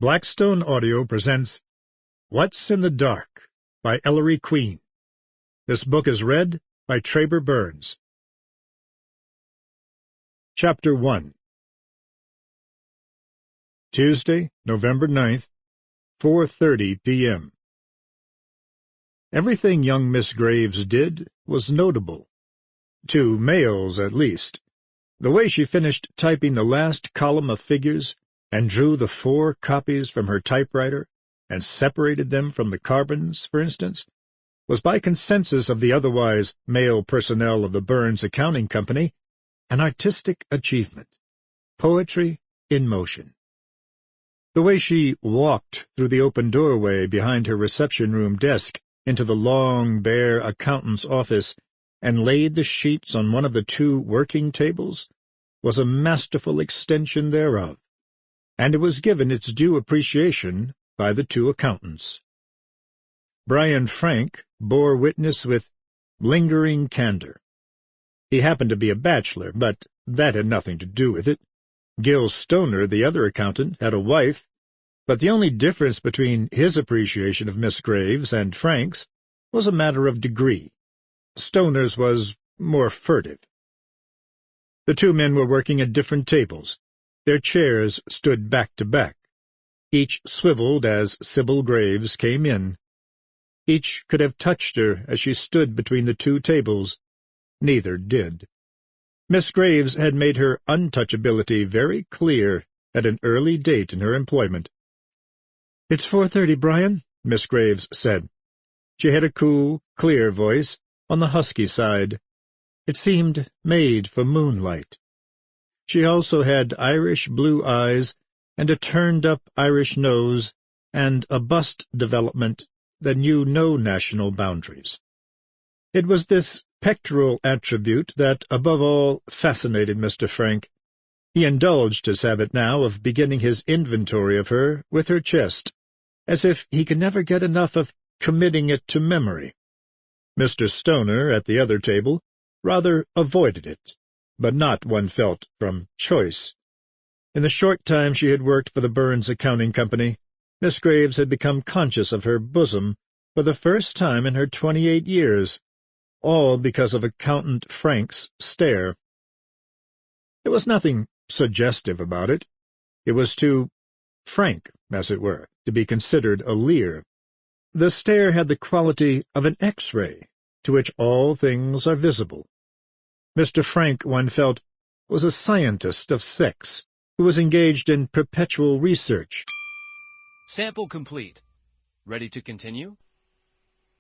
Blackstone Audio presents What's in the Dark by Ellery Queen. This book is read by Traber Burns. Chapter 1. Tuesday, November 9th, 4:30 p.m. Everything young Miss Graves did was notable. To males, at least. The way she finished typing the last column of figures and drew the 4 copies from her typewriter and separated them from the carbons, for instance, was by consensus of the otherwise male personnel of the Burns Accounting Company an artistic achievement, poetry in motion. The way she walked through the open doorway behind her reception-room desk into the long, bare accountant's office and laid the sheets on one of the 2 working tables was a masterful extension thereof, and it was given its due appreciation by the 2 accountants. Brian Frank bore witness with lingering candor. He happened to be a bachelor, but that had nothing to do with it. Gil Stoner, the other accountant, had a wife, but the only difference between his appreciation of Miss Graves and Frank's was a matter of degree. Stoner's was more furtive. The 2 men were working at different tables. Their chairs stood back to back. Each swiveled as Sybil Graves came in. Each could have touched her as she stood between the 2 tables. Neither did. Miss Graves had made her untouchability very clear at an early date in her employment. "It's 4:30, Brian," Miss Graves said. She had a cool, clear voice on the husky side. It seemed made for moonlight. She also had Irish blue eyes and a turned-up Irish nose and a bust development that knew no national boundaries. It was this pectoral attribute that, above all, fascinated Mr. Frank. He indulged his habit now of beginning his inventory of her with her chest, as if he could never get enough of committing it to memory. Mr. Stoner, at the other table, rather avoided it, but not, one felt, from choice. In the short time she had worked for the Burns Accounting Company, Miss Graves had become conscious of her bosom for the first time in her 28 years, all because of Accountant Frank's stare. There was nothing suggestive about it. It was too frank, as it were, to be considered a leer. The stare had the quality of an X-ray, to which all things are visible. Mr. Frank, one felt, was a scientist of sex, who was engaged in perpetual research. Sample complete. Ready to continue?